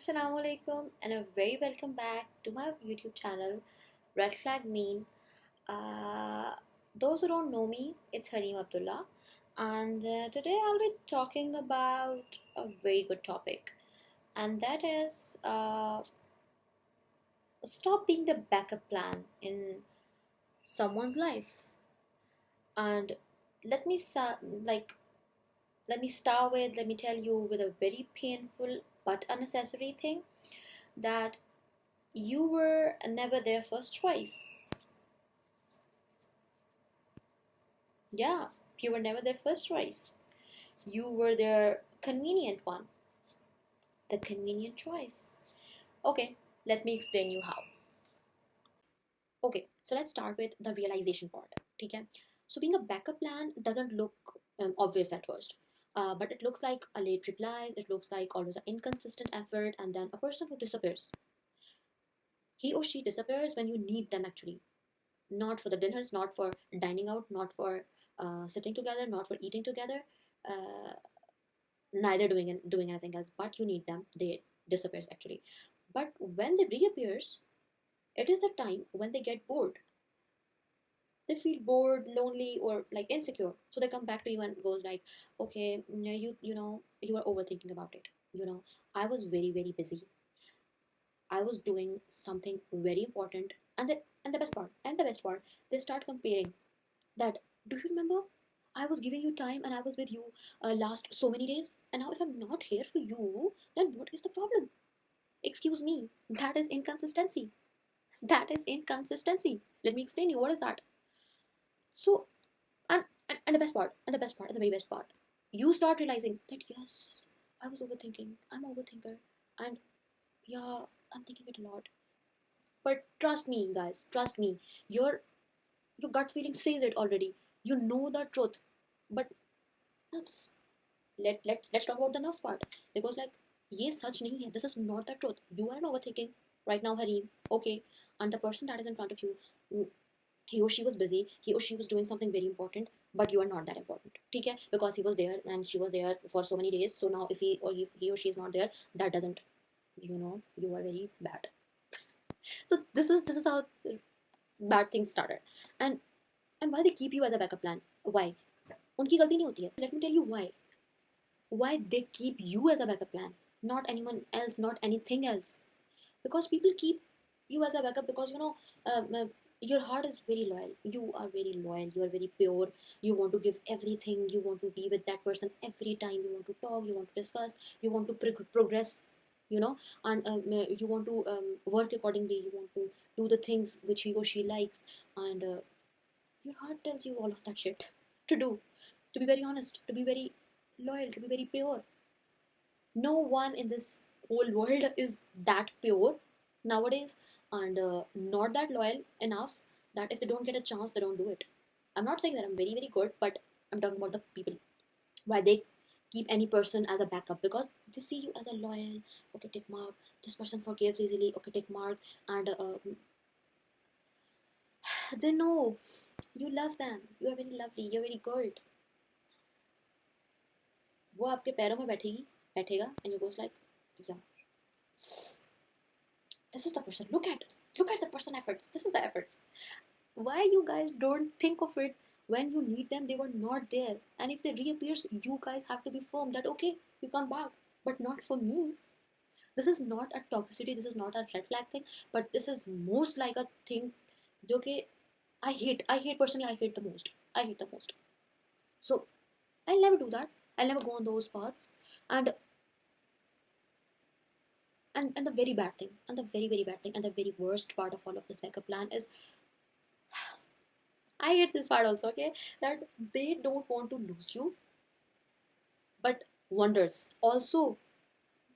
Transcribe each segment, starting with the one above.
Assalamu alaikum and a very welcome back to my YouTube channel Red Flag Mean. Uh, those who don't know me, it's Hareem Abdullah, and today I'll be talking about a very good topic, and that is stop being the backup plan in someone's life. And let me like let me start with let me tell you with a very painful but unnecessary thing that you were never their first choice. Yeah, you were never their first choice. You were their convenient one, the convenient choice. Okay, let me explain you how. Okay, so let's start with the realization part. Okay, so being a backup plan doesn't look obvious at first. But it looks like a late reply, it looks like always an inconsistent effort, and then a person who disappears. He or she disappears when you need them actually. Not for the dinners, not for dining out, not for sitting together, not for eating together, uh, neither doing anything else. But you need them. They disappears actually. But when they reappears, it is the time when they get bored. They feel bored, lonely, or like insecure. So they come back to you and goes like, okay, you are overthinking about it. I was very busy. I was doing something very important, and the best part, they start comparing that, do you remember I was giving you time and I was with you last so many days, and now if I'm not here for you, then what is the problem? Excuse me, that is inconsistency. That is inconsistency. Let me explain you what is that. So, and the very best part, you start realizing that yes, I was overthinking. I'm an overthinker, and yeah, I'm thinking it a lot. But trust me, guys, trust me. Your gut feeling says it already. You know the truth, but nerves. Let's talk about the nerves part, because like ये सच नहीं है. This is not the truth. You are overthinking right now, Hareem. Okay, and the person that is in front of you, he or she was busy. He or she was doing something very important, but you are not that important. ठीक है? Because he was there and she was there for so many days. So now if he or she is not there, that doesn't, you are very bad. So this is how bad things started, and why they keep you as a backup plan? Why? उनकी गलती नहीं होती है. Let me tell you why they keep you as a backup plan, not anyone else, not anything else. Because people keep you as a backup because your heart is very loyal. You are very loyal. You are very pure. You want to give everything. You want to be with that person every time. You want to talk. You want to discuss. You want to progress. And you want to work accordingly. You want to do the things which he or she likes, and your heart tells you all of that shit to do. To be very honest, to be very loyal, to be very pure. No one in this whole world is that pure nowadays, and not that loyal enough that if they don't get a chance, they don't do it. I'm not saying that I'm very good, but I'm talking about the people. Why they keep any person as a backup? Because they see you as a loyal. Okay, tick mark. This person forgives easily. Okay, tick mark. And they know you love them. You are very lovely. You're very good. वो आपके पैरों में बैठेगा and you goes like, yeah, this is the person. Look at the person efforts. This is the efforts. Why you guys don't think of it when you need them? They were not there, and if they reappears, you guys have to be firm that okay, you come back, but not for me. This is not a toxicity. This is not a red flag thing, but this is most like a thing. Okay, I hate personally. I hate the most. I hate the most. So I'll never do that. I'll never go on those paths, and and the very bad thing, and the very bad thing, and the very worst part of all of this backup plan is, I hate this part also, okay, that they don't want to lose you, but wonders also,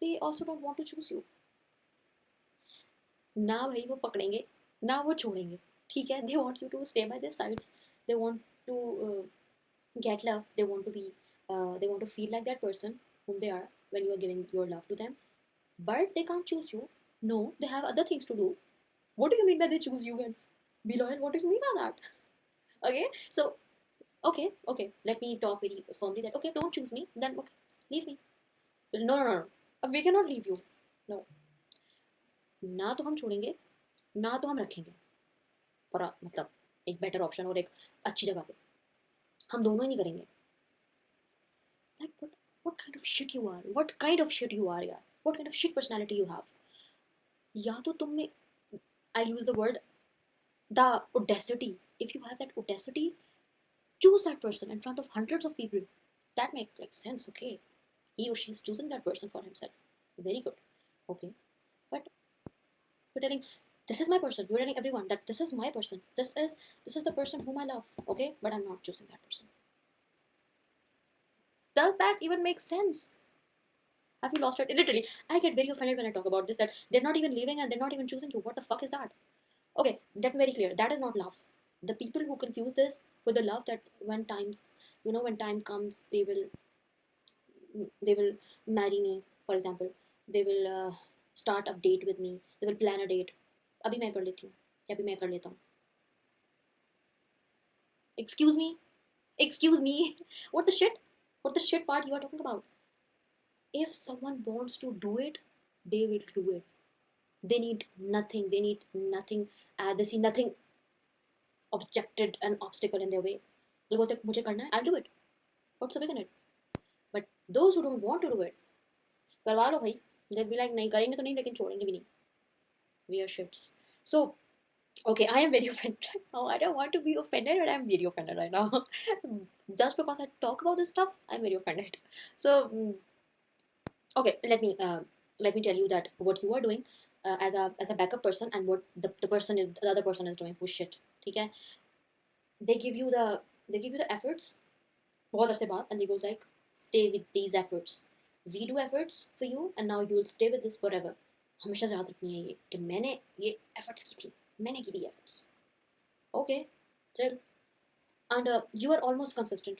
they also don't want to choose you. ना भाई वो पकड़ेंगे, ना वो छोड़ेंगे. ठीक है, they want you to stay by their sides. They want to get love. They want to be they want to feel like that person whom they are when you are giving your love to them, but they can't choose you. No, they have other things to do. What do you mean by they choose you and be loyal? What do you mean by that? Okay, so okay, let me talk very firmly that okay, don't choose me, then okay, leave me. No, we cannot leave you. No, ना तो हम छोड़ेंगे ना तो हम रखेंगे, for मतलब एक बेटर ऑप्शन और एक अच्छी जगह पे, हम दोनों ही नहीं करेंगे। Like what kind of shit you are, what kind of shit you are यार, what kind of shit personality you have। या तो तुम में, I'll use the word, the audacity, if you have that audacity, choose that person in front of hundreds of people, that makes like sense, okay, he or she is choosing that person for himself, very good, okay, but you're telling this is my person, you're telling everyone that this is my person, this is the person whom I love, okay, but I'm not choosing that person. Does that even make sense? Have you lost it? Literally, I get very offended when I talk about this, that they're not even leaving and they're not even choosing you. What the fuck is that? Okay, that's very clear. That is not love. The people who confuse this with the love, that when times, when time comes, they will marry me, for example. They will start a date with me. They will plan a date. अभी मैं कर लेती हूँ, या अभी मैं कर लेता हूँ. Excuse me, excuse me. What the shit? What the shit part you are talking about? If someone wants to do it, they will do it. They need nothing. They need nothing. They see nothing objected an obstacle in their way. Because like मुझे करना है, I'll do it. What's the big in it? But those who don't want to do it, करवा लो भाई. They'll be like नहीं करेंगे तो नहीं, लेकिन छोड़ेंगे भी नहीं. We are shits. So okay, I am very offended right now. I don't want to be offended, but I'm very offended right now. Just because I talk about this stuff, I'm very offended. So okay, let me tell you that what you are doing as a backup person, and what the other person is doing who's shit. Okay, they give you the efforts बहुत अरसे बाद, and they goes like stay with these efforts, we do efforts for you and now you will stay with this forever. हमेशा याद रखनी है ये कि मैंने ये efforts की थी, मैंने की थी efforts. Okay, chill. And you are almost consistent.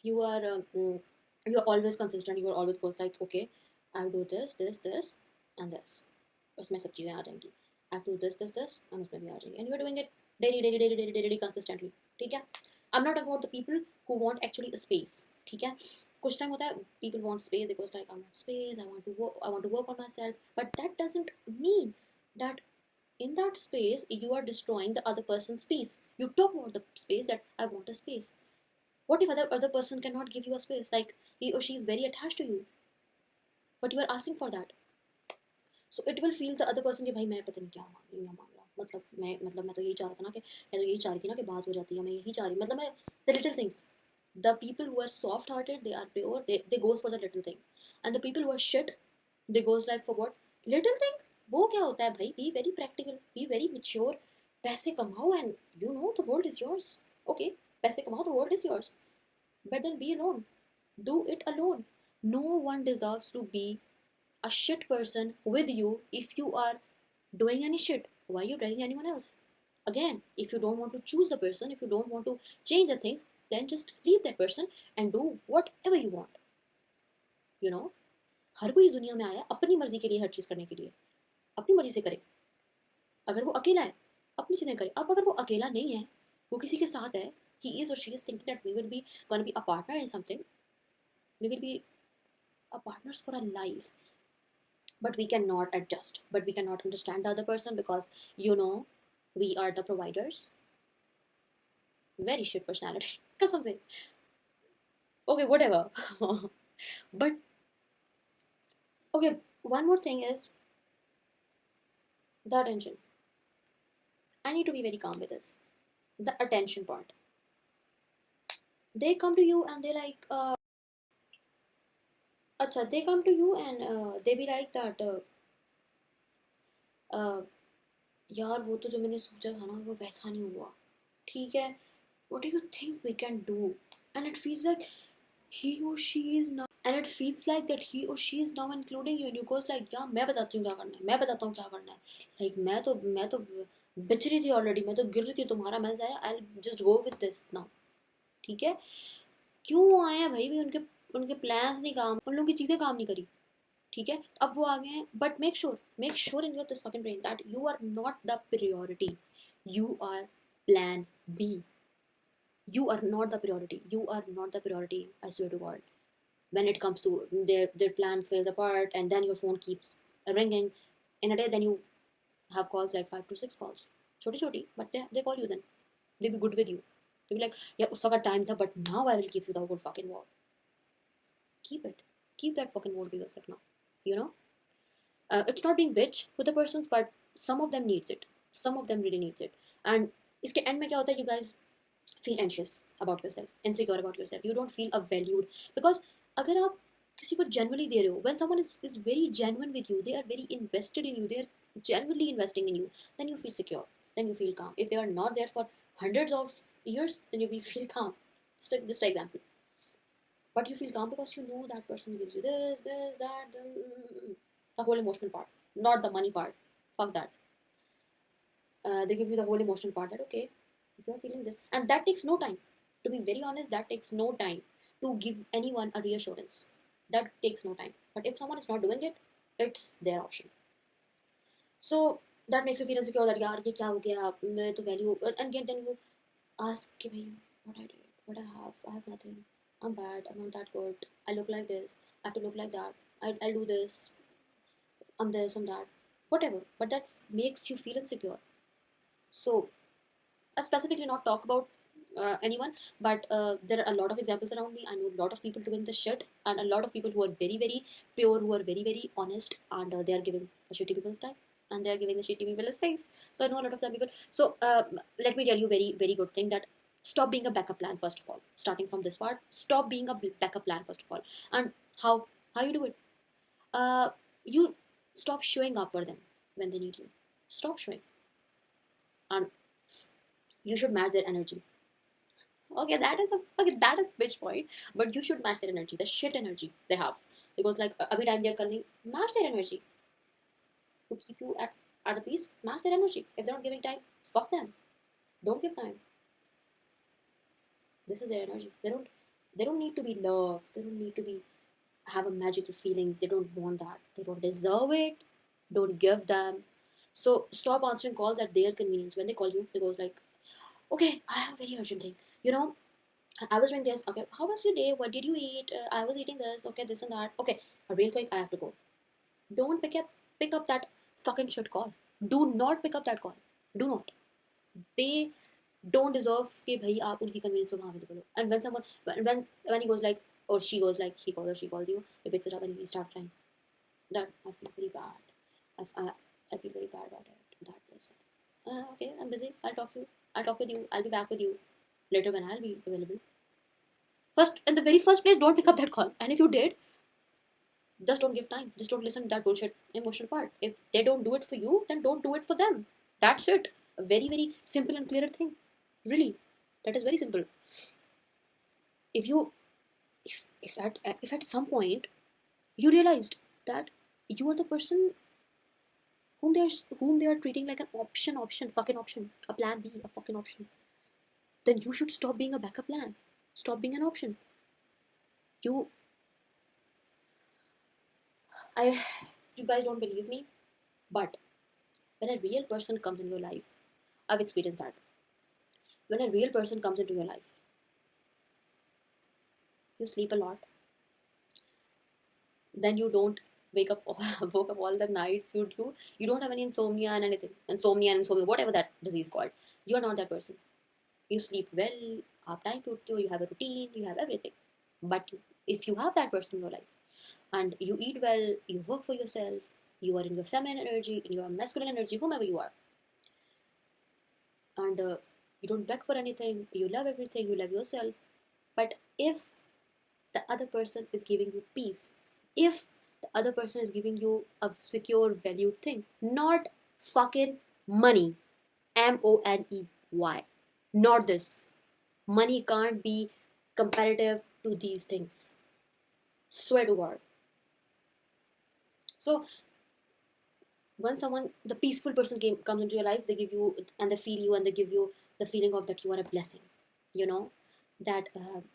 You are you are always consistent. You are always goes like okay, I'll do this and this. उसमें सब चीज़ें आ जाएंगी. I'll do this and उसमें भी आ जाएंगी. And you are doing it daily consistently. ठीक है? I'm not talking about the people who want actually a space. ठीक है? कुछ टाइम होता है people want space. They goes like I want space. I want to work on myself. But that doesn't mean that in that space you are destroying the other person's peace. You talk about the space, that I want a space. What if other person cannot give you a space, like he or she is very attached to you, but you are asking for that? So it will feel the other person कि भाई मैं पता नहीं क्या मांग रहा, मतलब मैं तो यही चाह रहा था ना, कि मैं तो यही चाह रही थी ना कि बात हो जाती है, मैं यही चाह रही, मतलब मैं the little things. The people who are soft hearted, they are pure, they goes for the little things, and the people who are shit, they goes like for what? Little things. वो क्या होता है भाई? Be very practical, be very mature. पैसे कमाओ and the world is yours. Okay, पैसे कमाओ, the world is yours. But then be alone. Do it alone. No one deserves to be a shit person with you if you are doing any shit. Why are you telling anyone else? Again, if you don't want to choose the person, if you don't want to change the things, then just leave that person and do whatever you want. You know, हर कोई दुनिया में आया अपनी मर्जी के लिए, हर चीज़ करने के लिए, अपनी मर्जी से करे. अगर वो अकेला है, अपनी चीज़ें करे. अब अगर वो अकेला नहीं है, वो किसी के साथ है, he is or she is thinking that we will be gonna be a partner in something, we will be a partners for a life, but we cannot adjust, but we cannot understand the other person because we are the providers. Very shit personality. Kasam se. Okay, whatever. But okay, one more thing is the attention. I need to be very calm with this. The attention part. They come to you and they like acha, they come to you and they be like that यार वो तो जो मैंने सोचा था ना वो वैसा नहीं हुआ. ठीक है, what do you think we can do? And it feels like he or she is now, and it feels like that he or she is now including you, and you goes like yeah, मैं बताती हूँ क्या करना है, मैं बताता हूँ क्या करना है. Like मैं तो बिछ रही थी ऑलरेडी, मैं तो गिर रही थी, तुम्हारा मैसेज आया, I'll just go with this now. ठीक है, क्यों वो आए हैं भाई? भी उनके प्लान्स नहीं काम, उन लोगों की चीज़ें काम नहीं करी. ठीक है, अब वो आ गए हैं, but make sure in your this fucking brain that you are not the priority. You are plan B. You are not the priority. You are not the priority, I swear to God. When it comes to their plan falls apart and then your phone keeps ringing in a day, then you have calls like 5 to 6 calls, छोटी but they call you then. They be good with you. They be like, yeah, उस वक्त time था, but now I will give you the whole fucking word. Keep it. Keep that fucking word to yourself now. You know? It's not being bitch with the persons, but some of them needs it. Some of them really needs it. And इसके end में क्या होता है? You guys feel anxious about yourself, insecure about yourself. You don't feel valued. Because अगर आप किसी को genuinely दे रहे हो, when someone is very genuine with you, they are very invested in you, they are genuinely investing in you, then you feel secure, then you feel calm. If they are not there for hundreds of years, then you will feel calm. Just like example. But you feel calm because you know that person gives you this, that, the whole emotional part, not the money part. Fuck that. They give you the whole emotional part that, okay, if you're feeling this, and that takes no time. To be very honest, that takes no time to give anyone a reassurance. That takes no time. But if someone is not doing it, it's their option. So that makes you feel insecure that yaar ye kya ho gaya, मैं तो value, and then you ask कि भाई what I did, what I have nothing. I'm bad, I'm not that good. I look like this, I have to look like that. I'll do this, I'm this, I'm that, whatever. But that makes you feel insecure. So I specifically not talk about anyone, but there are a lot of examples around me. I know a lot of people doing this shit, and a lot of people who are very, very pure, who are very, very honest, and they are giving the shitty people time, and they are giving the shitty people a space. So I know a lot of them people. So let me tell you very, very good thing that stop being a backup plan first of all. Starting from this part, stop being a backup plan first of all. And how you do it? You stop showing up for them when they need you. Stop showing, and you should match their energy. Okay, that is bitch point, but you should match their energy, the shit energy they have, because like every time they're coming, match their energy to keep you at the peace. Match their energy. If they're not giving time, fuck them. Don't give time. This is their energy. They don't need to be loved. They don't need to be have a magical feeling. They don't want that. They don't deserve it. Don't give them. So stop answering calls at their convenience. When they call you, they go like, okay, I have a very urgent thing. You know, I was doing this. Okay, how was your day? What did you eat? I was eating this. Okay, this and that. Okay, real quick, I have to go. Don't pick up that fucking shit call. Do not pick up that call. Do not. They don't deserve कि भाई आप उनकी convenience पे वहाँ available हो. And when someone when he goes like, or she goes like, he calls or she calls you, he picks it up and he starts crying. That I feel very bad. I feel very bad about it. That person. Okay, I'm busy. I'll talk with you. I'll be back with you later when I'll be available. First, in the very first place, don't pick up that call. And if you did, just don't give time. Just don't listen to that bullshit emotional part. If they don't do it for you, then don't do it for them. That's it. A very, very simple and clear thing. Really. That is very simple. If you if at some point you realized that you are the person whom they are treating like an fucking option, a plan B, a fucking option, then you should stop being a backup plan. Stop being an option. You guys don't believe me, but when a real person comes in your life, I've experienced that. When a real person comes into your life, you sleep a lot. Then you don't woke up all the nights. You don't have any insomnia and anything. Insomnia, whatever that disease called. You are not that person. You sleep well, have time to you have a routine, you have everything. But if you have that person in your life, and you eat well, you work for yourself, you are in your feminine energy, in your masculine energy, whomever you are, and you don't beg for anything, you love everything, you love yourself. But if the other person is giving you peace, if the other person is giving you a secure, valued thing, not fucking money, money, not this. Money can't be comparative to these things. Swear to God. So when the peaceful person comes into your life, they give you and they feel you and they give you the feeling of that you are a blessing. You know, that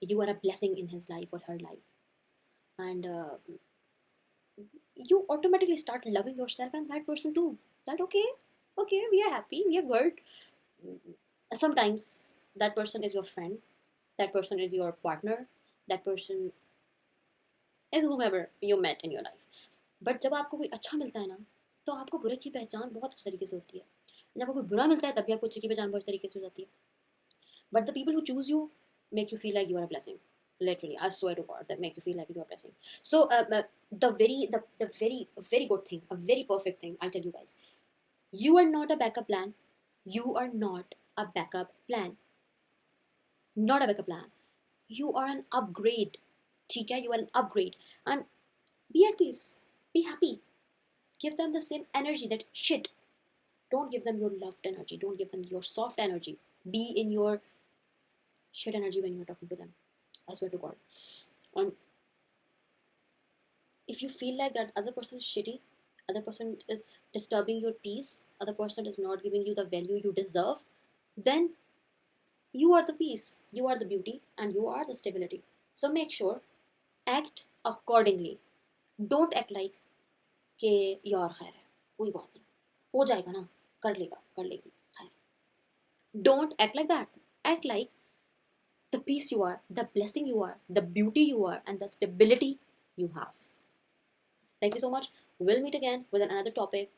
you are a blessing in his life or her life, and you automatically start loving yourself and that person too. That okay, we are happy, we are good. Sometimes that person is your friend, that person is your partner, that person is whomever you met in your life. But जब आपको कोई अच्छा मिलता है ना, तो आपको बुरे की पहचान बहुत अच्छी तरीके से होती है. जब आपको कोई बुरा मिलता है तब भी आपको अच्छे की पहचान बहुत तरीके से हो जाती है. But the people who choose you make you feel like you are a blessing. Literally, I swear to God, that make you feel like you are a blessing. So the very good thing, a very perfect thing, I'll tell you guys. You are not a backup plan. You are not a backup plan. Not a backup plan. You are an upgrade. ठीक है? You are an upgrade. And be at peace. Be happy. Give them the same energy that shit. Don't give them your loved energy. Don't give them your soft energy. Be in your shit energy when you're talking to them. I swear to God. And if you feel like that other person is shitty, other person is disturbing your peace, other person is not giving you the value you deserve, then you are the peace, you are the beauty, and you are the stability. So make sure, act accordingly. Don't act like कि यार खैर है, कोई बात नहीं, हो जाएगा ना, कर लेगा, कर लेगी, खैर. Don't act like that. Act like the peace you are, the blessing you are, the beauty you are, and the stability you have. Thank you so much. We'll meet again with another topic.